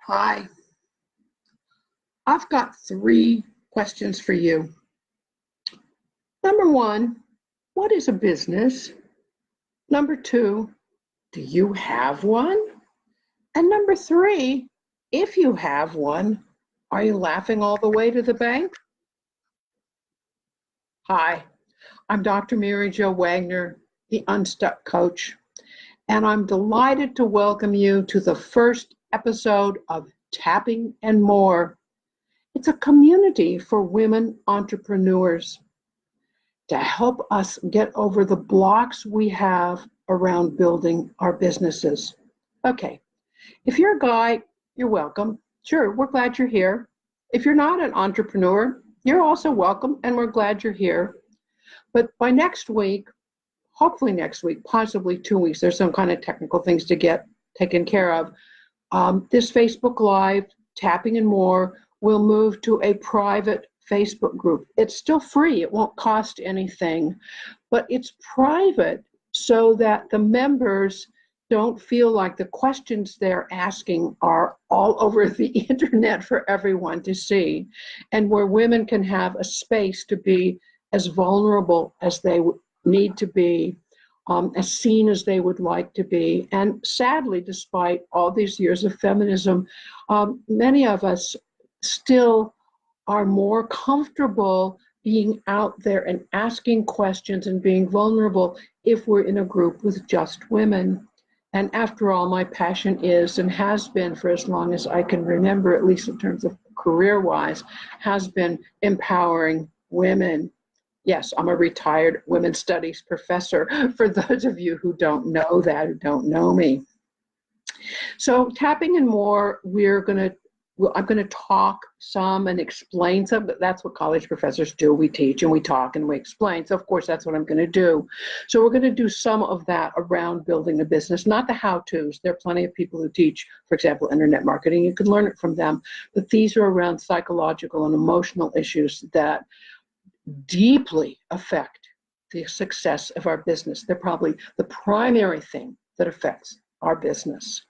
Hi, I've got three questions for you. Number one, what is a business? Number two, do you have one? And number three, if you have one, are you laughing all the way to the bank? Hi, I'm Dr. Mary Jo Wagner, the Unstuck Coach, and I'm delighted to welcome you to the first episode of Tapping and More. It's a community for women entrepreneurs to help us get over the blocks we have around building our businesses. Okay, if you're a guy, you're welcome. Sure, we're glad you're here. If you're not an entrepreneur, you're also welcome, and we're glad you're here. But by next week, hopefully next week, possibly 2 weeks, there's some kind of technical things to get taken care of. This Facebook Live, Tapping and More, will move to a private Facebook group. It's still free. It won't cost anything, but it's private so that the members don't feel like the questions they're asking are all over the internet for everyone to see, and where women can have a space to be as vulnerable as they need to be, as seen as they would like to be. And sadly, despite all these years of feminism, many of us still are more comfortable being out there and asking questions and being vulnerable if we're in a group with just women. And after all, my passion is and has been for as long as I can remember, at least in terms of career-wise, has been empowering women. Yes, I'm a retired women's studies professor, for those of you who don't know that, who don't know me. So Tapping and More, I'm going to talk some and explain some. That's what college professors do. We teach and we talk and we explain. So of course, that's what I'm going to do. So we're going to do some of that around building a business, not the how-tos. There are plenty of people who teach, for example, internet marketing. You can learn it from them. But these are around psychological and emotional issues that deeply affect the success of our business. They're probably the primary thing that affects our business.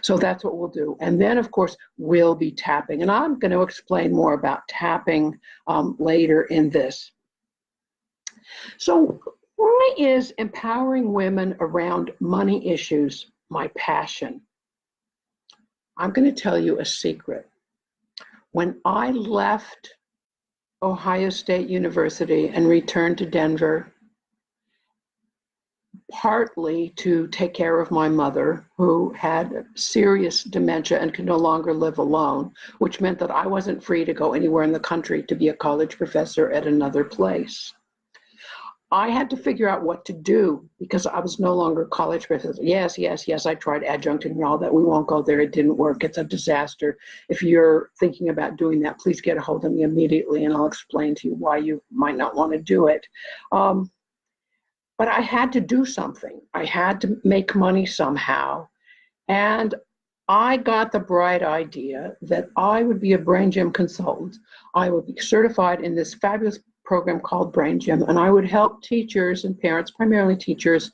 So that's what we'll do. And then, of course, we'll be tapping. And I'm going to explain more about tapping later in this. So why is empowering women around money issues my passion? I'm going to tell you a secret. When I left Ohio State University and returned to Denver, partly to take care of my mother, who had serious dementia and could no longer live alone, which meant that I wasn't free to go anywhere in the country to be a college professor at another place. I had to figure out what to do because I was no longer a college professor. Yes, I tried adjuncting and all that. We won't go there. It didn't work. It's a disaster. If you're thinking about doing that, please get a hold of me immediately and I'll explain to you why you might not want to do it. But I had to do something. I had to make money somehow. And I got the bright idea that I would be a Brain Gym consultant. I would be certified in this fabulous program called Brain Gym, and I would help teachers and parents, primarily teachers,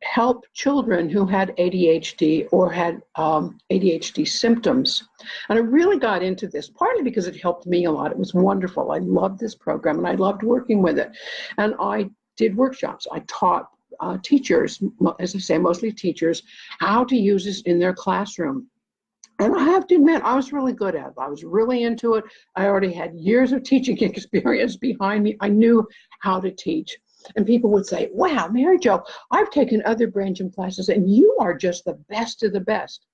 help children who had ADHD or had ADHD symptoms. And I really got into this, partly because it helped me a lot. It was wonderful. I loved this program and I loved working with it. And I did workshops. I taught teachers, as I say, mostly teachers, how to use this in their classroom. And I have to admit, I was really good at it. I was really into it. I already had years of teaching experience behind me. I knew how to teach. And people would say, wow, Mary Jo, I've taken other Brain Gym classes and you are just the best of the best.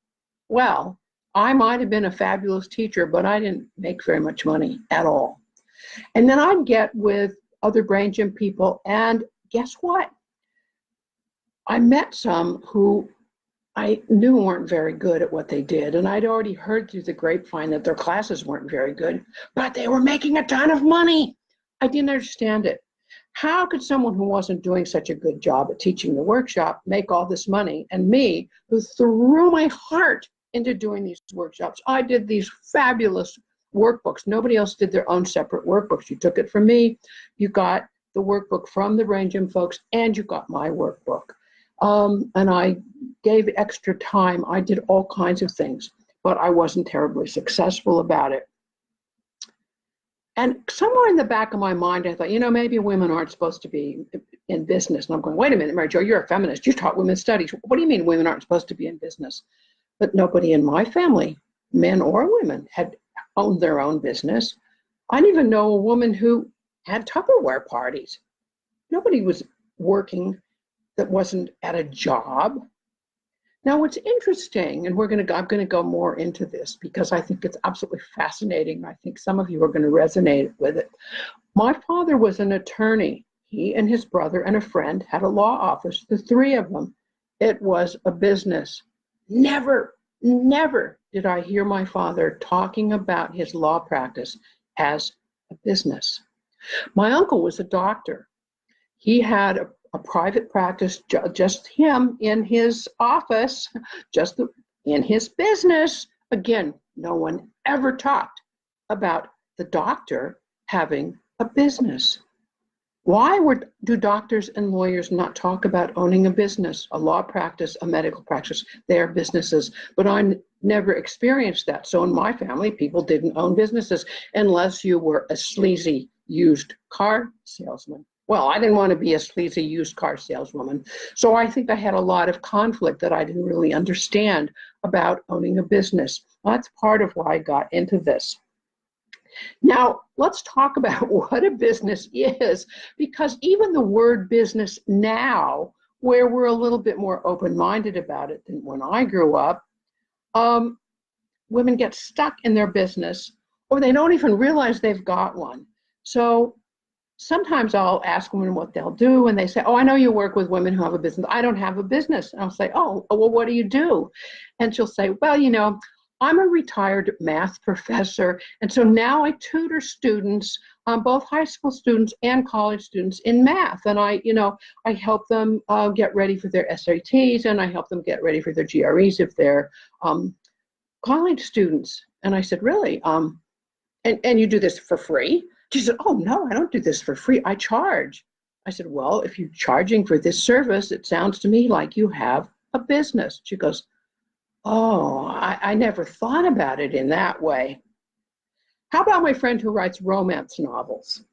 Well, I might have been a fabulous teacher, but I didn't make very much money at all. And then I'd get with other Brain Gym people, and guess what? I met some who I knew weren't very good at what they did, and I'd already heard through the grapevine that their classes weren't very good, but they were making a ton of money. I didn't understand it. How could someone who wasn't doing such a good job at teaching the workshop make all this money? And me, who threw my heart into doing these workshops, I did these fabulous workbooks. Nobody else did their own separate workbooks. You took it from me, you got the workbook from the Brain Gym folks, and you got my workbook. And I gave extra time. I did all kinds of things. but I wasn't terribly successful about it. And somewhere in the back of my mind, I thought, maybe women aren't supposed to be in business. And I'm going, wait a minute, Mary Jo, you're a feminist. You taught women's studies. What do you mean women aren't supposed to be in business? But nobody in my family, men or women, had owned their own business. I didn't even know a woman who had Tupperware parties. Nobody was working that wasn't at a job. Now, what's interesting, and I'm going to go more into this because I think it's absolutely fascinating. I think some of you are going to resonate with it. My father was an attorney. He and his brother and a friend had a law office, the three of them. It was a business. Never did I hear my father talking about his law practice as a business. My uncle was a doctor. He had a private practice, just him in his office, in his business. Again, no one ever talked about the doctor having a business. Why do doctors and lawyers not talk about owning a business, a law practice, a medical practice? They are businesses, but I never experienced that. So in my family, people didn't own businesses unless you were a sleazy used car salesman. Well, I didn't want to be a sleazy used car saleswoman. So I think I had a lot of conflict that I didn't really understand about owning a business. That's part of why I got into this. Now, let's talk about what a business is, because even the word business now, where we're a little bit more open-minded about it than when I grew up, women get stuck in their business, or they don't even realize they've got one. So sometimes I'll ask women what they'll do, and they say, oh, I know you work with women who have a business. I don't have a business. And I'll say, oh, well, what do you do? And she'll say, well, I'm a retired math professor, and so now I tutor students, both high school students and college students in math. And I help them get ready for their SATs, and I help them get ready for their GREs if they're college students. And I said, really? And you do this for free? She said, oh, no, I don't do this for free. I charge. I said, well, if you're charging for this service, it sounds to me like you have a business. She goes, oh, I never thought about it in that way. How about my friend who writes romance novels?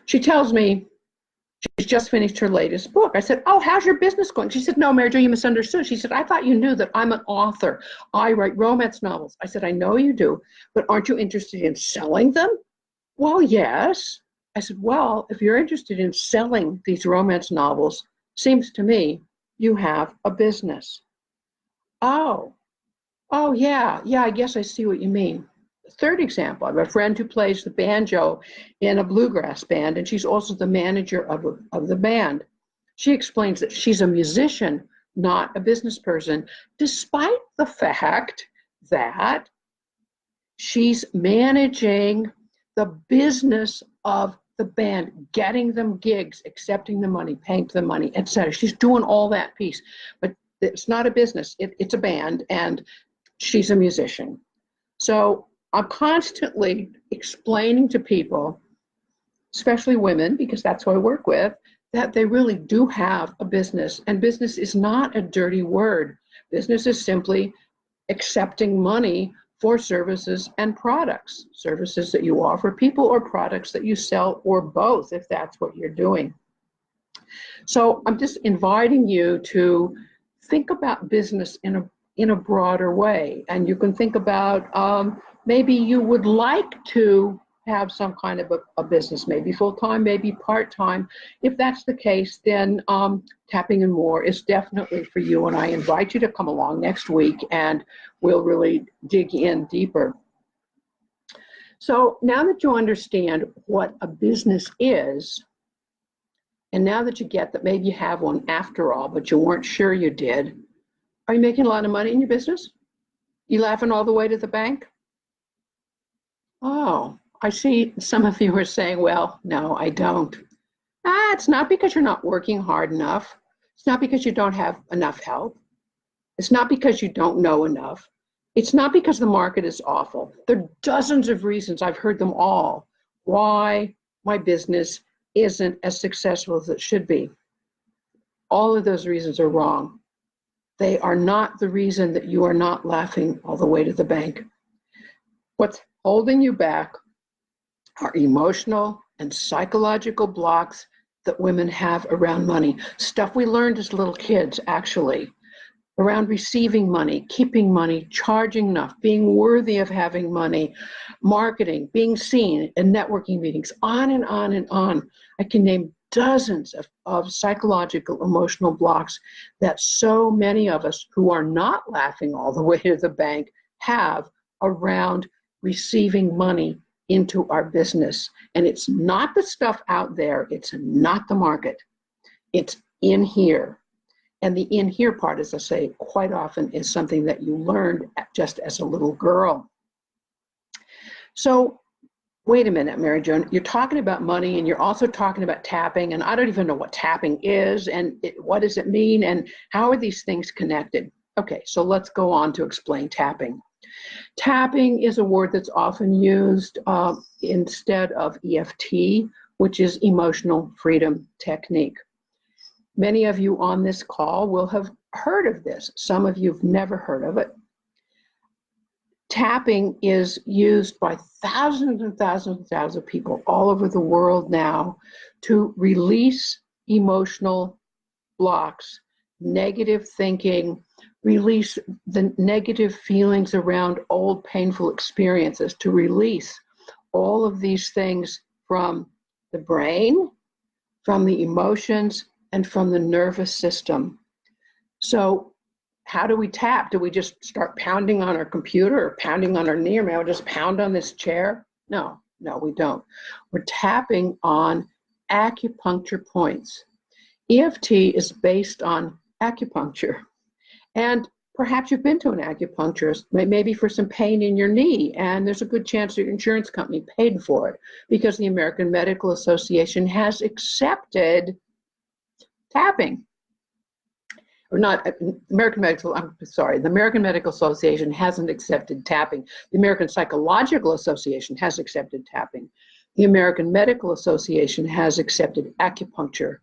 She tells me she's just finished her latest book. I said, oh, how's your business going? She said, no, Mary Jo, you misunderstood. She said, I thought you knew that I'm an author. I write romance novels. I said, I know you do, but aren't you interested in selling them? Well, yes. I said, well, if you're interested in selling these romance novels, seems to me you have a business. Oh, yeah, I guess I see what you mean. Third example, I have a friend who plays the banjo in a bluegrass band, and she's also the manager of the band. She explains that she's a musician, not a business person, despite the fact that she's managing the business of the band, getting them gigs, accepting the money, paying the money, etc. She's doing all that piece, but it's not a business. It's a band, and she's a musician. So I'm constantly explaining to people, especially women, because that's who I work with, that they really do have a business. And business is not a dirty word. Business is simply accepting money for services and products, services that you offer people or products that you sell, or both, if that's what you're doing. So I'm just inviting you to think about business in a broader way. And you can think about maybe you would like to have some kind of a business, maybe full-time, maybe part-time. If that's the case, then Tapping and More is definitely for you. And I invite you to come along next week and we'll really dig in deeper. So now that you understand what a business is, and now that you get that maybe you have one after all, but you weren't sure you did, are you making a lot of money in your business? You laughing all the way to the bank? Oh, I see some of you are saying, well, no, I don't. It's not because you're not working hard enough. It's not because you don't have enough help. It's not because you don't know enough. It's not because the market is awful. There are dozens of reasons, I've heard them all, why my business isn't as successful as it should be. All of those reasons are wrong. They are not the reason that you are not laughing all the way to the bank. What's holding you back are emotional and psychological blocks that women have around money. Stuff we learned as little kids, actually, around receiving money, keeping money, charging enough, being worthy of having money, marketing, being seen in networking meetings, on and on and on. I can name dozens of psychological, emotional blocks that so many of us who are not laughing all the way to the bank have around receiving money into our business. And it's not the stuff out there. It's not the market. It's in here. And the in here part, as I say, quite often is something that you learned just as a little girl. So wait a minute, Mary Joan, you're talking about money and you're also talking about tapping, and I don't even know what tapping is and what does it mean and how are these things connected? Okay, so let's go on to explain tapping. Tapping is a word that's often used instead of EFT, which is emotional freedom technique. Many of you on this call will have heard of this. Some of you have never heard of it. Tapping is used by thousands and thousands and thousands of people all over the world now to release emotional blocks, negative thinking, release the negative feelings around old painful experiences, to release all of these things from the brain, from the emotions, and from the nervous system. So how do we tap? Do we just start pounding on our computer or pounding on our knee, or maybe we'll just pound on this chair? No, we don't. We're tapping on acupuncture points. EFT is based on acupuncture. And perhaps you've been to an acupuncturist, maybe for some pain in your knee, and there's a good chance your insurance company paid for it because the American Medical Association has accepted tapping. Or not, the American Medical Association hasn't accepted tapping. The American Psychological Association has accepted tapping. The American Medical Association has accepted acupuncture.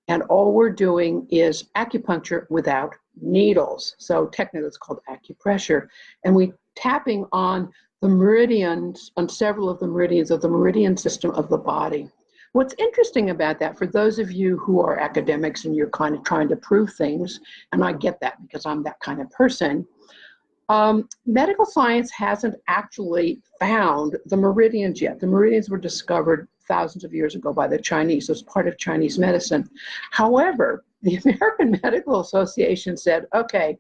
And all we're doing is acupuncture without needles. So technically it's called acupressure. And we're tapping on the meridians, on several of the meridians of the meridian system of the body. What's interesting about that, for those of you who are academics and you're kind of trying to prove things, and I get that because I'm that kind of person, medical science hasn't actually found the meridians yet. The meridians were discovered thousands of years ago by the Chinese as part of Chinese medicine. However, the American Medical Association said, okay,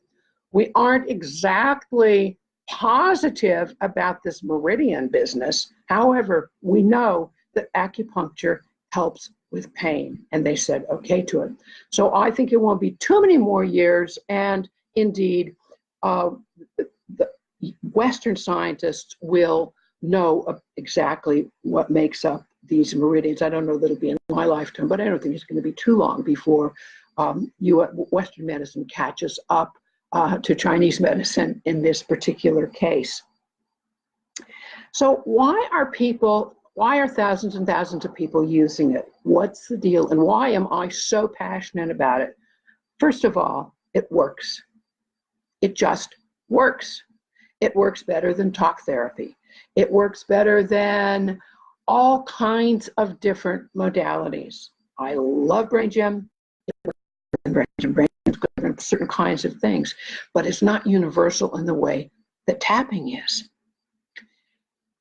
we aren't exactly positive about this meridian business. However, we know that acupuncture helps with pain, and they said okay to it. So I think it won't be too many more years, and indeed the Western scientists will know exactly what makes up these meridians. I don't know that it'll be in my lifetime, but I don't think it's going to be too long before Western medicine catches up to Chinese medicine in this particular case. So why are thousands and thousands of people using it? What's the deal? And why am I so passionate about it? First of all, it works. It just works. It works better than talk therapy. It works better than all kinds of different modalities. I love Brain Gym. Brain Gym is good for certain kinds of things, but it's not universal in the way that tapping is.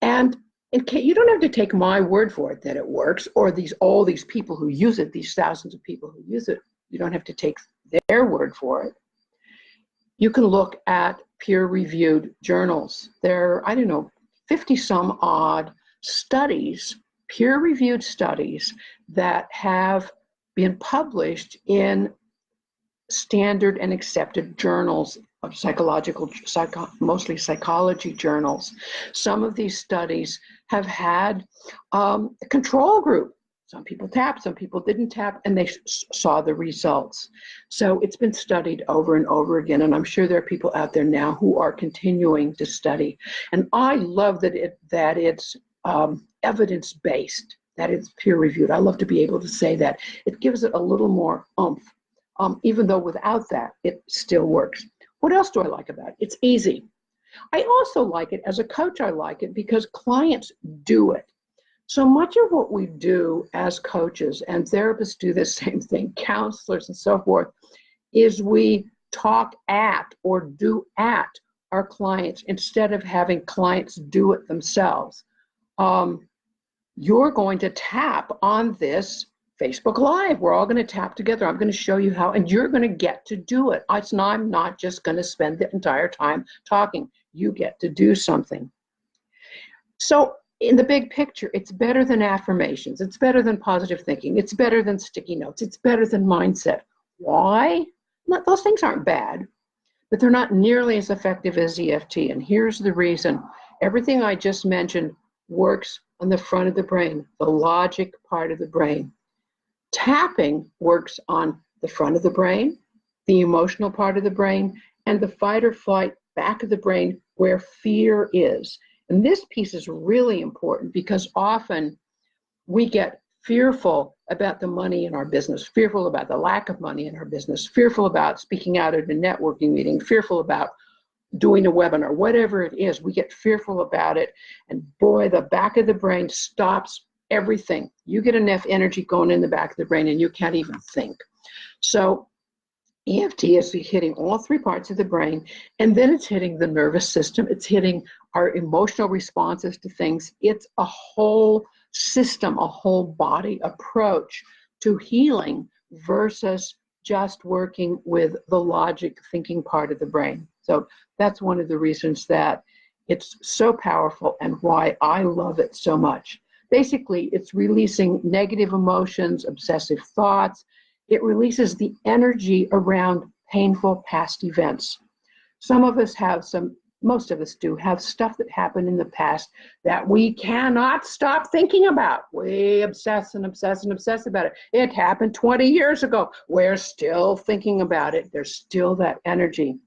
And you don't have to take my word for it that it works, or all these people who use it, these thousands of people who use it, you don't have to take their word for it. You can look at peer-reviewed journals. There are, 50 some odd studies, peer-reviewed studies that have been published in standard and accepted journals of mostly psychology journals. Some of these studies have had a control group. Some people tapped, some people didn't tap, and they saw the results. So it's been studied over and over again, and I'm sure there are people out there now who are continuing to study. And I love that it's evidence-based, that it's peer-reviewed. I love to be able to say that. It gives it a little more oomph. even though without that, it still works. What else do I like about it? It's easy. I also like it as a coach. I like it because clients do it. So much of what we do as coaches, and therapists do the same thing, counselors and so forth, is we talk at or do at our clients instead of having clients do it themselves. You're going to tap on this Facebook Live. We're all going to tap together. I'm going to show you how, and you're going to get to do it. I'm not just going to spend the entire time talking. You get to do something. So in the big picture, it's better than affirmations. It's better than positive thinking. It's better than sticky notes. It's better than mindset. Why? Those things aren't bad, but they're not nearly as effective as EFT. And here's the reason. Everything I just mentioned works on the front of the brain, the logic part of the brain. Tapping works on the front of the brain, the emotional part of the brain, and the fight or flight back of the brain where fear is. And this piece is really important because often we get fearful about the money in our business, fearful about the lack of money in our business, fearful about speaking out at a networking meeting, fearful about doing a webinar, whatever it is, we get fearful about it. And boy, the back of the brain stops everything. You get enough energy going in the back of the brain and you can't even think. So EFT is hitting all three parts of the brain, and then it's hitting the nervous system. It's hitting our emotional responses to things. It's a whole system, a whole body approach to healing versus just working with the logic thinking part of the brain. So that's one of the reasons that it's so powerful and why I love it so much. Basically, it's releasing negative emotions, obsessive thoughts. It releases the energy around painful past events. Some of us have most of us do have stuff that happened in the past that we cannot stop thinking about. We obsess and obsess and obsess about it. It happened 20 years ago. We're still thinking about it. There's still that energy.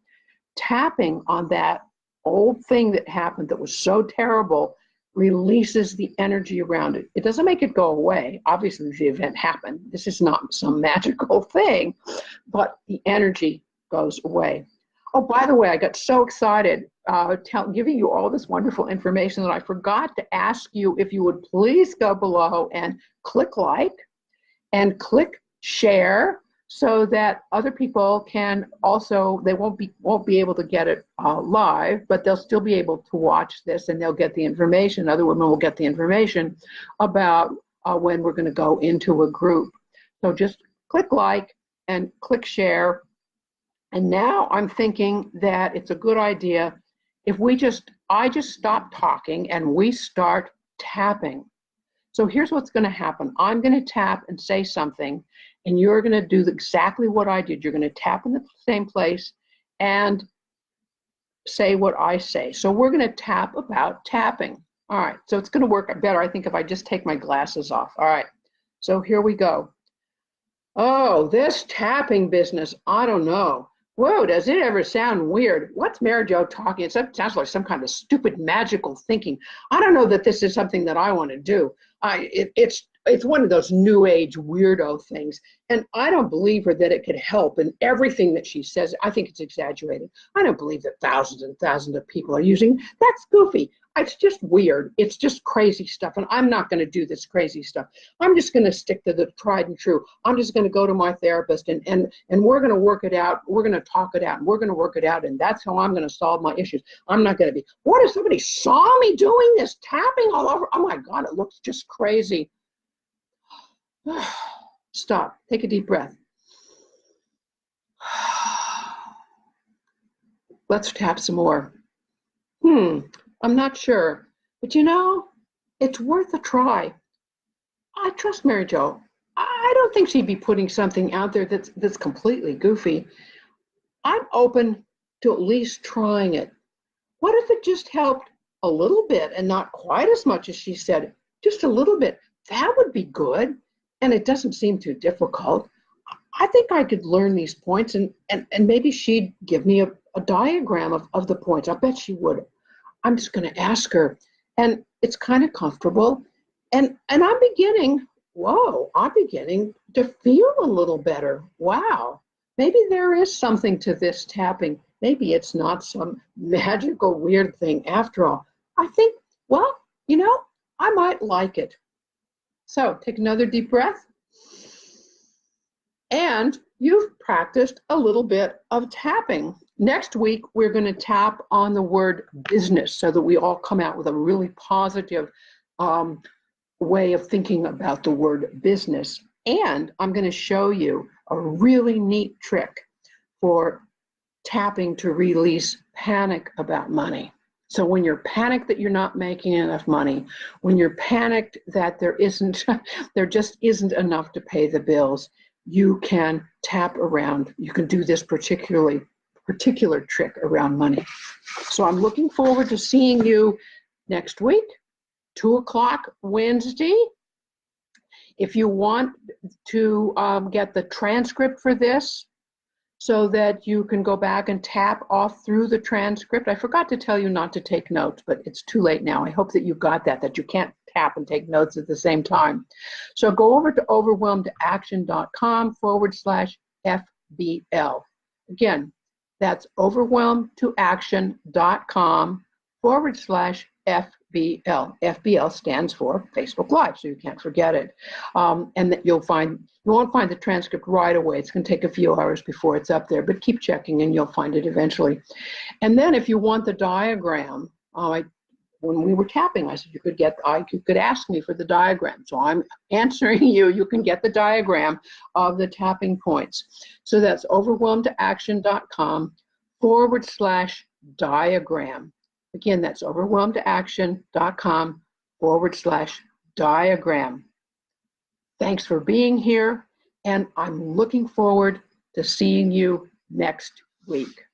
Tapping on that old thing that happened that was so terrible releases the energy around it. It doesn't make it go away. Obviously, the event happened. This is not some magical thing, but the energy goes away. Oh, by the way, I got so excited giving you all this wonderful information that I forgot to ask you if you would please go below and click like and click share so that other people can also, they won't be able to get it live, but they'll still be able to watch this and they'll get the information. Other women will get the information about when we're going to go into a group. So just click like and click share. And now I'm thinking that it's a good idea if I just stop talking and we start tapping. So here's what's going to happen. I'm going to tap and say something, and you're going to do exactly what I did. You're going to tap in the same place and say what I say. So we're going to tap about tapping. All right, so it's going to work better, I think, if I just take my glasses off. All right, so here we go. Oh, this tapping business, I don't know. Whoa, does it ever sound weird? What's Mary Jo talking? It sounds like some kind of stupid magical thinking. I don't know that this is something that I want to do. It's one of those new age weirdo things. And I don't believe her that it could help. And everything that she says, I think it's exaggerated. I don't believe that thousands and thousands of people are using. That's goofy. It's just weird. It's just crazy stuff. And I'm not going to do this crazy stuff. I'm just going to stick to the tried and true. I'm just going to go to my therapist and we're going to work it out. We're going to talk it out and we're going to work it out. And that's how I'm going to solve my issues. I'm not going to be, what if somebody saw me doing this, tapping all over? Oh my God, it looks just crazy. Stop. Take a deep breath. Let's tap some more. I'm not sure, but it's worth a try. I trust Mary Jo. I don't think she'd be putting something out there that's completely goofy. I'm open to at least trying it. What if it just helped a little bit and not quite as much as she said, just a little bit? That would be good. And it doesn't seem too difficult. I think I could learn these points and maybe she'd give me a diagram of the points. I bet she would. I'm just going to ask her. And it's kind of comfortable. And I'm beginning to feel a little better. Wow. maybe there is something to this tapping. Maybe it's not some magical weird thing after all. I think, well, you know, I might like it. So take another deep breath. And you've practiced a little bit of tapping. Next week, we're going to tap on the word business so that we all come out with a really positive way of thinking about the word business. And I'm going to show you a really neat trick for tapping to release panic about money. So when you're panicked that you're not making enough money, when you're panicked that there just isn't enough to pay the bills, you can tap around. You can do this particular trick around money. So I'm looking forward to seeing you next week, 2 o'clock Wednesday. If you want to get the transcript for this so that you can go back and tap off through the transcript, I forgot to tell you not to take notes, but it's too late now. I hope that you got that you can't tap and take notes at the same time. So go over to overwhelmtoaction.com/FBL. Again, that's overwhelmtoaction.com/FBL. FBL stands for Facebook Live, so you can't forget it. And that you won't find the transcript right away. It's going to take a few hours before it's up there, but keep checking and you'll find it eventually. And then if you want the diagram, when we were tapping, I said you could ask me for the diagram. So I'm answering you. You can get the diagram of the tapping points. So that's overwhelmtoaction.com/diagram. Again, that's overwhelmtoaction.com/diagram. Thanks for being here, and I'm looking forward to seeing you next week.